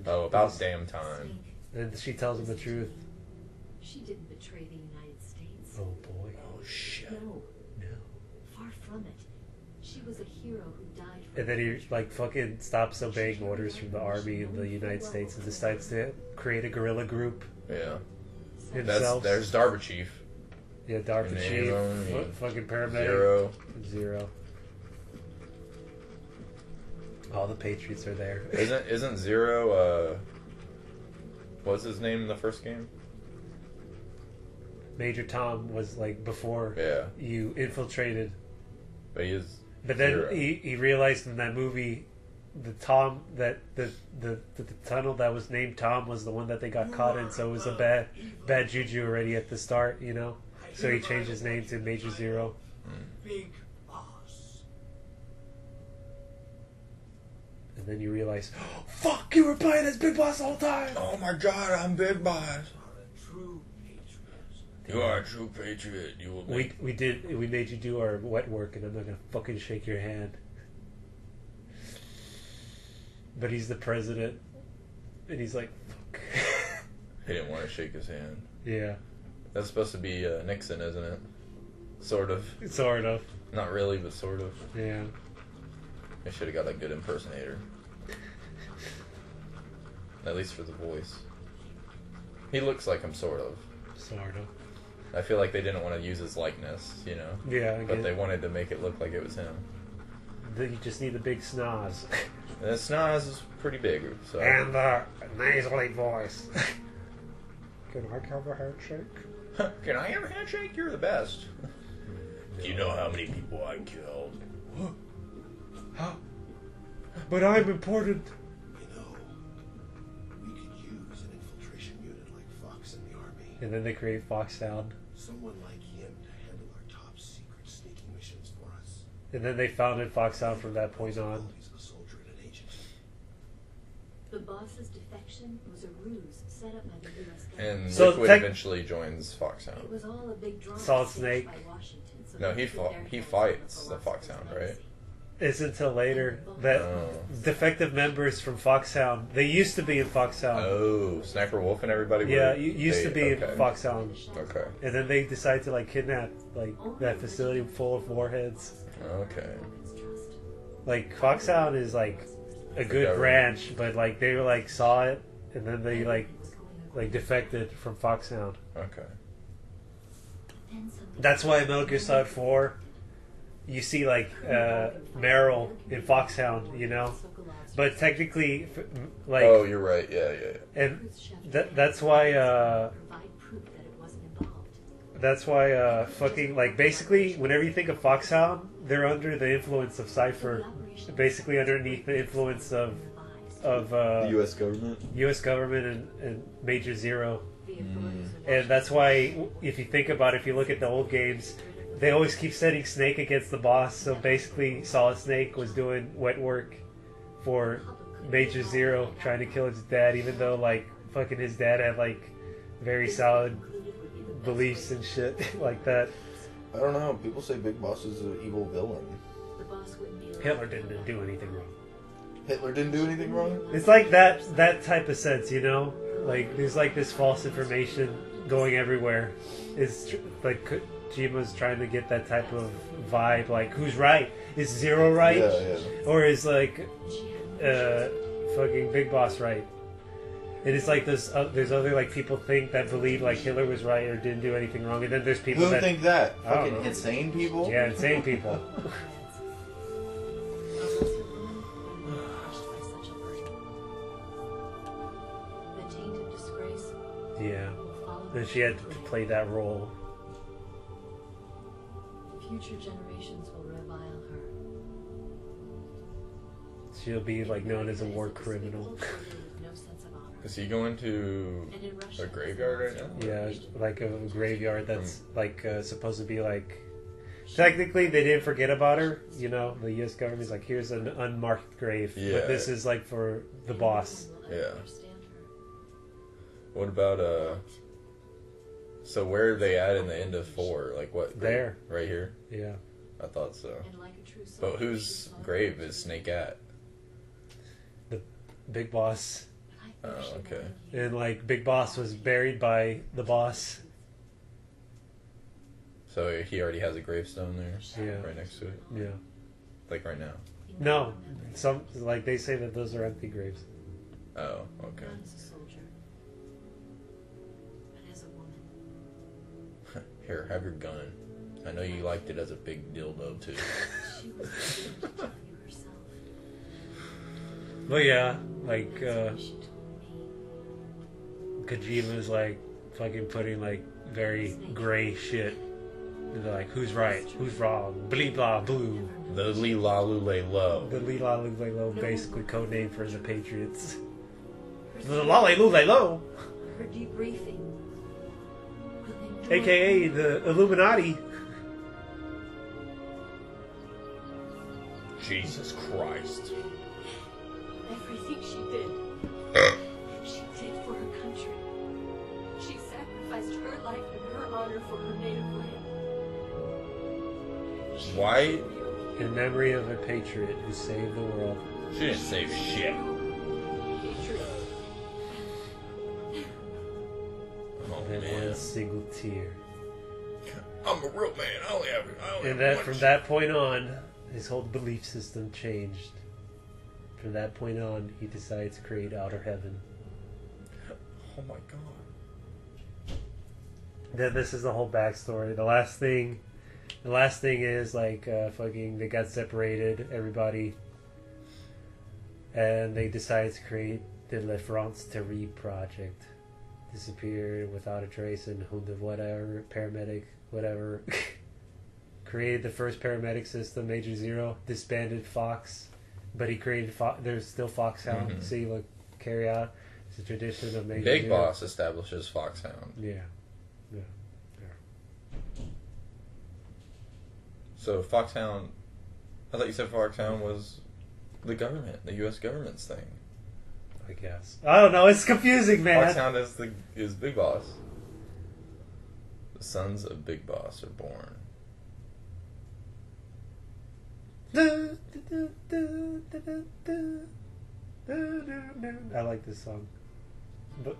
Oh, about damn time. And she tells him the truth. She didn't betray the United States. Oh boy. Oh shit. No, No. far from it. She was a hero who died for And then the he country. like fucking stops obeying orders from the army in the United States and decides to create a guerrilla group Yeah. himself. There's Darba Chief. Yeah, DARPA And chief, Aaron, fucking paramedic. Zero. All the Patriots are there. Isn't Zero what's his name in the first game? Major Tom was like before Yeah. you infiltrated. But he is But then Zero. he realized in that movie, the Tom that the tunnel that was named Tom was the one that they got caught in, so it was a bad juju already at the start, you know. So he changed his name to Major Zero. Big boss. And then you realize, oh, fuck, you were playing as Big Boss the whole time. Oh my god, I'm Big Boss. Are a true patriot. You are a true patriot. You will make We made you do our wet work, and I'm not gonna fucking shake your hand. But he's the president, and he's like, fuck. He didn't want to shake his hand. Yeah, That's supposed to be Nixon, isn't it? Sort of. sort of. Not really, but sort of. Yeah. They should have got a good impersonator. At least for the voice. He looks like him, sort of. Sort of. I feel like they didn't want to use his likeness, you know? Yeah, But they wanted to make it look like it was him. You just need the big snoz. And the snoz is pretty big, so... And the nasally voice. Can I have a handshake? Can I have a handshake? You're the best. Do you know how many people I killed? But I'm important. You know, we could use an infiltration unit like Fox in the army. And then they create Foxhound. Someone like him to handle our top secret sneaking missions for us. And then they founded Foxhound from that point on. He's a soldier and an agent. The boss's defection was a ruse set up by the U.S. government. And So Liquid tech- eventually joins It Foxhound. was all a big drama Solid staged Snake. by Washington, so No, they he could fought- get their he hands fights on the philosopher's Foxhound, right? legacy. It's until later that Oh. defective members from Foxhound, they used to be in Foxhound. Oh, Sniper Wolf and everybody Yeah, were... used to be in okay. Foxhound. Okay. And then they decided to like kidnap like that facility full of warheads. Okay. Like Foxhound is like a good government. branch, but like they were like saw it and then they like defected from Foxhound. Okay. That's why Metal Gear Solid 4, you see like Meryl in Foxhound, you know. But technically, like, Oh, you're right. Yeah. and that's why fucking like basically whenever you think of Foxhound, they're under the influence of Cypher, basically underneath the influence of U.S. government? U.S. government and Major Zero. And that's why, if you think about it, if you look at the old games, they always keep setting Snake against the boss. So basically, Solid Snake was doing wet work for Major Zero, trying to kill his dad, even though, like, fucking his dad had, like, very solid beliefs and shit like that. I don't know. People say Big Boss is an evil villain. Hitler didn't do anything wrong. Hitler didn't do anything wrong? It's like that type of sense, you know? Like, there's like this false information going everywhere. It's like Kojima's trying to get that type of vibe, like, who's right? Is Zero right? Yeah. Or is, like, fucking Big Boss right? And it's like there's other, like, people that believe, like, Hitler was right or didn't do anything wrong. And then there's people Who that... think that? I don't Fucking know. insane people? Yeah, insane people. Yeah. Then she had to play that role. Future generations will revile her. She'll be, like, known as a war criminal. No sense of honor. Is he going to And in Russia, a graveyard right now? Yeah, like a graveyard that's like supposed to be like. Technically, they didn't forget about her. You know, the U.S. government's like, here's an unmarked grave, Yeah. but this is like for the boss. Yeah. What about, so where are they at in the end of 4? Like, what? There. Right here? Yeah, I thought so. And like a true But soldier, whose she saw grave is Snake at? big boss. I Oh, okay. And like Big Boss was buried by the boss. So he already has a gravestone there, Yeah. right next to it, Yeah. like right now. No, some like they say that those are empty graves. Oh, okay. Not as a soldier, but as a woman. Here, have your gun. I know you liked it as a big dildo too. She was ashamed to tell you herself. But yeah, like That's what she told me. Kojima's like fucking putting like very gray shit. And they're like, who's right? Who's wrong? Blee blah blue. The Lila Lule Low. The Lila Lule Low, basically codename for the Patriots. The Lale Lule Low, Her debriefing. aka the Illuminati. Jesus Christ. Everything she did for her country. She sacrificed her life and her honor for her native land. Why? In memory of a patriot who saved the world. She didn't save shit. Patriot. Oh And man. one single tear. I'm a real man. I only have And that from that point on, his whole belief system changed. From that point on, he decided to create Outer Heaven. Oh my god. Then this is the whole backstory. The last thing is like fucking they got separated, everybody, and they decided to create the Le France Terre project. Disappeared without a trace, and who the whatever paramedic whatever created the first paramedic system. Major Zero disbanded Fox, but he created there's still Foxhound. Mhm. See, look, carry out. It's a tradition of Major Big Zero. Boss establishes Foxhound. Yeah. So Foxhound, I thought you said Foxhound was the government, the U.S. government's thing. I guess. I don't know. It's confusing, man. Foxhound is Big Boss. The sons of Big Boss are born. I like this song. But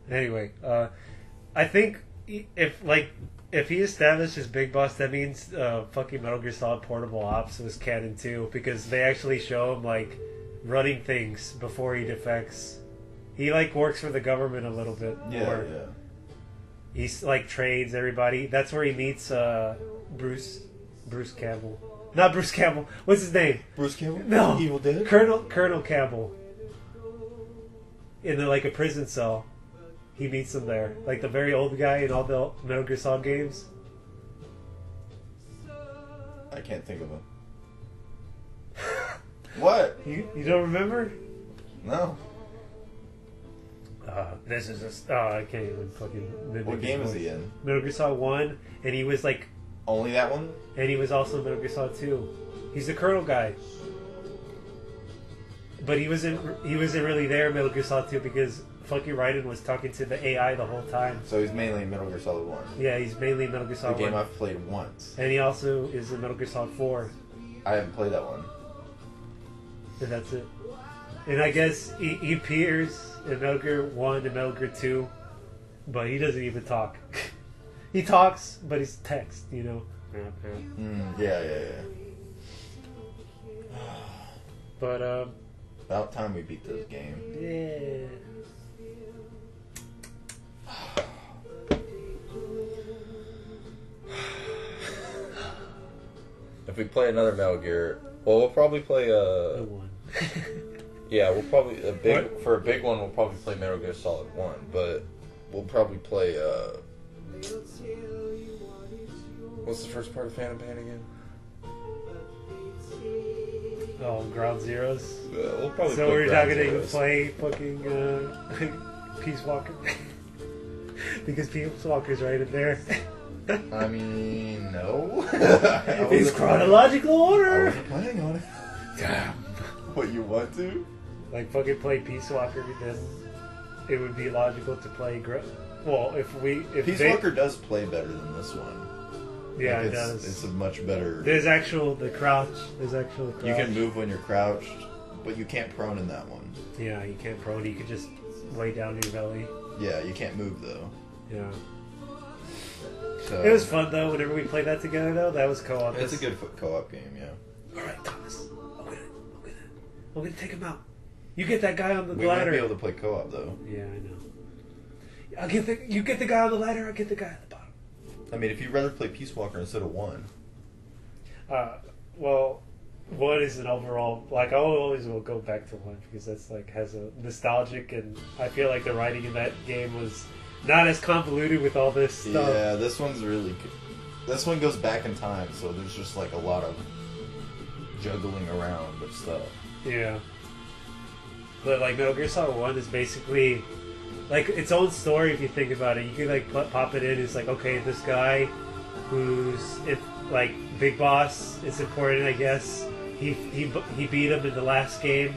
anyway, I think if he establishes Big Boss, that means fucking Metal Gear Solid Portable Ops was canon too, because they actually show him like running things before he defects. He like works for the government a little bit more. Yeah. He's like trades everybody. That's where he meets Bruce Campbell. Not Bruce Campbell. What's his name? Bruce Campbell? No. Evil Dead? Colonel Campbell. In like a prison cell. He meets him there. Like the very old guy in all the Metal Gear Solid games. I can't think of him. What? You don't remember? No. This is I can't even fucking mimic What his game is voice. he in? Metal Gear Solid 1, and he was like, Only that one? and he was also in Metal Gear Solid 2. He's the Colonel guy. But he wasn't really there in Metal Gear Solid 2 because fucking Raiden was talking to the AI the whole time. So he's mainly in Metal Gear Solid 1. Yeah, he's mainly in Metal Gear The Solid game 1. I've played once. And he also is in Metal Gear Solid 4. I haven't played that one. And that's it. And I guess he appears in Metal Gear 1 and Metal Gear 2, but he doesn't even talk. He talks, but he's text, you know. Yeah. But, About time we beat this game. yeah. If we play another Metal Gear, well, we'll probably play The one. yeah, we'll probably for a big one. We'll probably play Metal Gear Solid 1, but we'll probably play what's the first part of Phantom Pain again? Oh, Ground Zeroes. We'll probably So play we're not Ground gonna even Zeroes. play fucking Peace Walker because Peace Walker's right in there. I mean, no. It's chronological I order. wasn't planning on it. Damn. What, you want to? Like fucking play Peace Walker, then it would be logical to play. Well, if Peace they, Walker does play better than this one. yeah, Like, it does. It's a much better... There's actual the crouch. There's actual crouch. You can move when you're crouched. But you can't prone in that one. Yeah, you can't prone. You could just lay down your belly. Yeah, you can't move though. Yeah. So It was fun though. Whenever we played that together, though, that was co-op. it's a good co-op game. Yeah. All right, Thomas. I'm gonna take him out. You get that guy on the We might ladder. be able to play co-op though. Yeah, I know. You get the guy on the ladder. I'll get the guy at the bottom. I mean, if you'd rather play Peace Walker instead of 1. Well, 1 is an overall. Like I always will go back to 1 because that's like has a nostalgic, and I feel like the writing in that game was not as convoluted with all this stuff. Yeah, this one's really good. This one goes back in time, so there's just like a lot of juggling around of stuff. Yeah. But like Metal Gear Solid 1 is basically like its own story if you think about it. You can like pop it in. It's like, okay, this guy who's like Big Boss. It's important, I guess. He beat him in the last game,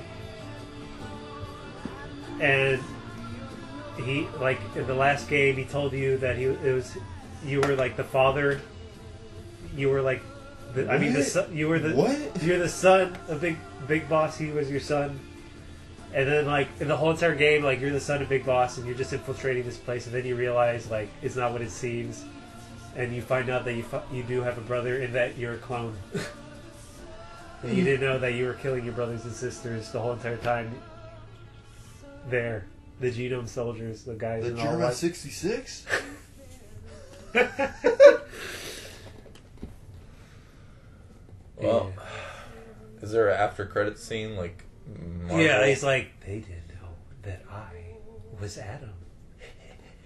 and he like in the last game he told you that you were like the father. You were like you're the son of Big Boss. He was your son. And then, like, in the whole entire game, like, you're the son of Big Boss, and you're just infiltrating this place, and then you realize, like, it's not what it seems, and you find out that you do have a brother, and that you're a clone. And you didn't know that you were killing your brothers and sisters the whole entire time. There. The genome soldiers, the guys The in all German white. 66? Well, is there an after credit scene like? Marvel? Yeah, he's like, they didn't know that I was Adam.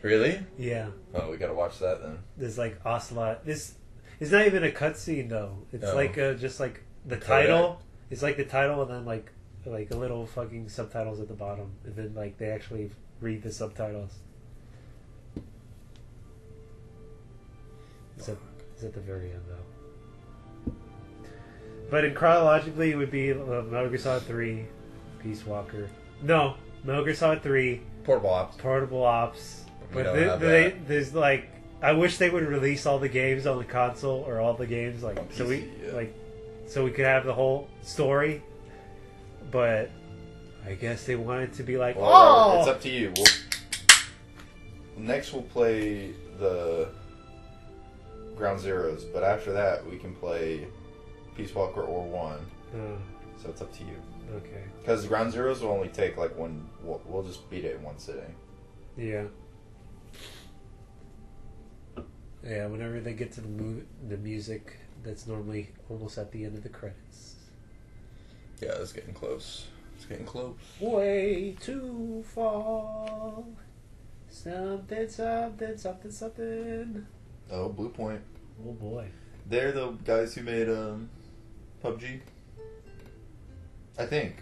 Really? Yeah. Oh, we gotta watch that then. There's like Ocelot. This it's not even a cutscene though. It's No. like just like the Kodak. title. It's like the title and then like a little fucking subtitles at the bottom, and then like they actually read the subtitles. It's at the very end though. But in chronologically, it would be Metal Gear Solid 3, Peace Walker. No, Metal Gear Solid 3, Portable Ops. Portable Ops. We But don't have that. there's like, I wish they would release all the games on the console or all the games like On so PC, we yeah. like so we could have the whole story. But I guess they wanted to be like, Well, oh, it's up to you. Next we'll play the Ground Zeroes, but after that we can play Peace Walker or 1. So it's up to you. Okay. Because Ground Zeroes will only take like one. We'll just beat it in one sitting. Yeah. Yeah, whenever they get to the music, that's normally almost at the end of the credits. Yeah, it's getting close. It's getting close. Way too far. Something, something, something, something. Oh, Blue Point. Oh boy. They're the guys who made PUBG. I think.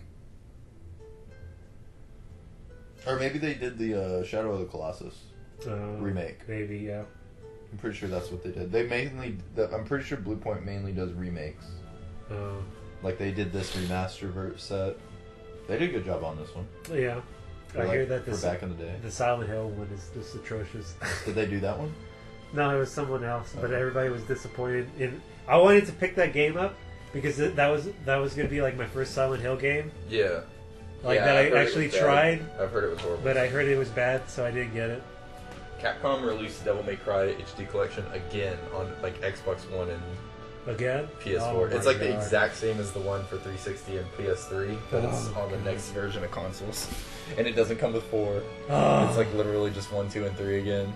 Or maybe they did the Shadow of the Colossus remake. Maybe, yeah. I'm pretty sure that's what they did. I'm pretty sure Blue Point mainly does remakes. Like they did this remaster set. They did a good job on this one. Yeah. I hear that for back in the day. the Silent Hill one is just atrocious. Did they do that one? No, it was someone else, but Oh. everybody was disappointed. I wanted to pick that game up because that was going to be like my first Silent Hill game. Yeah. Like Yeah, that I've I heard it actually was bad. tried, I've heard it was horrible. but I heard it was bad, so I didn't get it. Capcom released Devil May Cry HD Collection again on like Xbox One and Again? PS4. Oh It's my like the God. exact same as the one for 360 and PS3, but it's Oh on the God. next version of consoles, and it doesn't come with 4. Oh. It's like literally just 1, 2, and 3 again.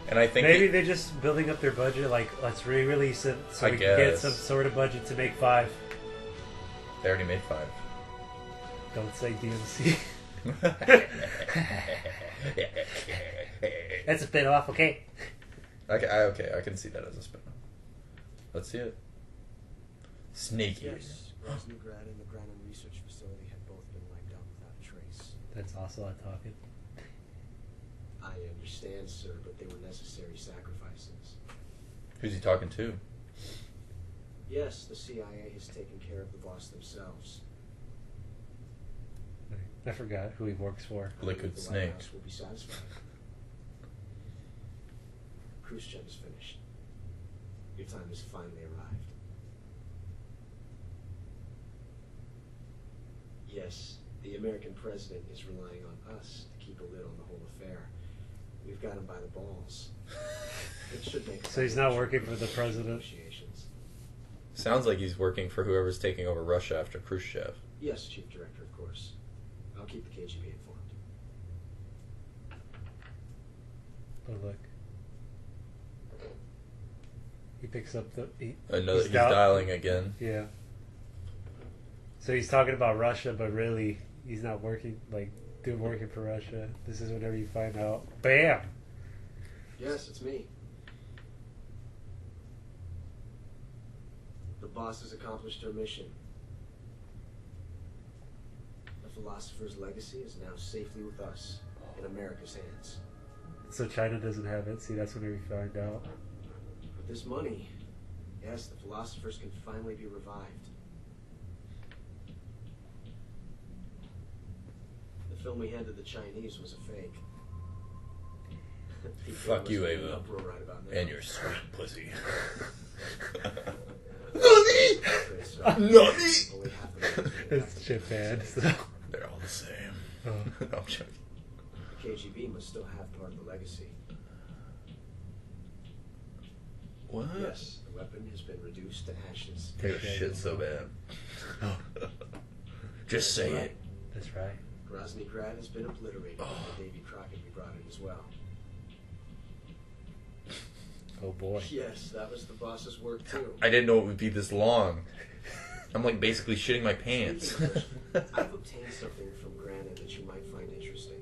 And I think Maybe they're just building up their budget, like, let's re-release it so I we can get guess. some sort of budget to make 5. they already made 5. Don't say DMC. That's a bit off, okay? Okay, I can see that as a spin-off. Let's see it. Snake Eaters. Yes, Rosengard and the Granum Research Facility had both been wiped out without a trace. That's Ocelot talking. I understand, sir, but they were necessary sacrifices. Who's he talking to? Yes, the CIA has taken care of the boss themselves. I forgot who he works for. I Liquid believe the Snake. White House will be satisfied. Khrushchev is finished. Your time has finally arrived. guess the American president is relying on us to keep a lid on the whole affair. We've got him by the balls. It should make So he's not working for the president. Negotiations. Sounds like he's working for whoever's taking over Russia after Khrushchev. Yes, Chief Director, of course. I'll keep the KGB informed. Oh, look. He picks up the... He's dialing again. Yeah. So he's talking about Russia, but really, he's not working for Russia. This is whenever you find out. Bam! Yes, it's me. The boss has accomplished her mission. The philosopher's legacy is now safely with us, in America's hands. So China doesn't have it. See, that's whenever you find out. With this money, yes, the philosophers can finally be revived. The film we handed the Chinese was a fake. Fuck you, Ava. Uproar right about now. And your sweet pussy. Nani? It's Japan, so... They're all the same. Oh. No, I'm joking. The KGB must still have part of the legacy. What? Yes, the weapon has been reduced to ashes. Take a shit so bad. Just say it. That's right. Grozny Grad has been obliterated by Davy Crockett. We brought it as well. Oh boy. Yes, that was the boss's work too. I didn't know it would be this long. I'm like basically shitting my pants. I've obtained something from Granite that you might find interesting.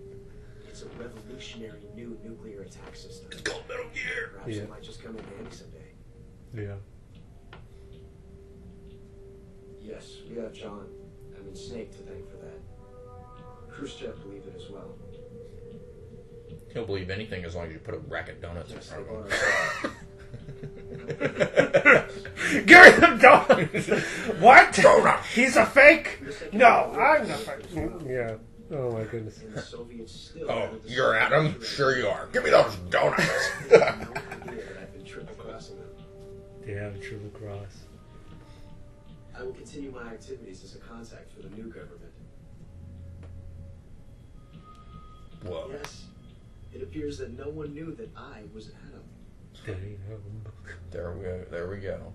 It's a revolutionary new nuclear attack system. It's called Metal Gear. Perhaps it might just come in handy someday. Yeah. Yes, we have John. Snake to thank for that. Khrushchev believed it as well. He'll believe anything as long as you put a rack of donuts in front of him. Give him donuts! What? Donuts! He's a fake? No, I'm the fake. Yeah. Oh my goodness. And the Soviets still Oh, you're Adam? Sure you are. Give me those donuts! no idea that I've been triple crossing them. Yeah, triple cross. I will continue my activities as a contact for the new government. Whoa. Yes. It appears that no one knew that I was Adam. There we go.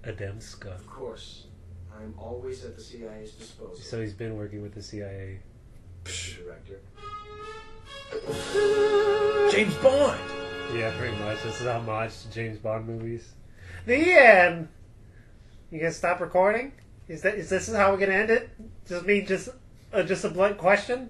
Adamska. Of course. I'm always at the CIA's disposal. So he's been working with the CIA. Mr. Director. James Bond! Yeah, pretty much. This is a homage to James Bond movies. The end! You gonna stop recording? Is this how we're gonna end it? Just a blunt question?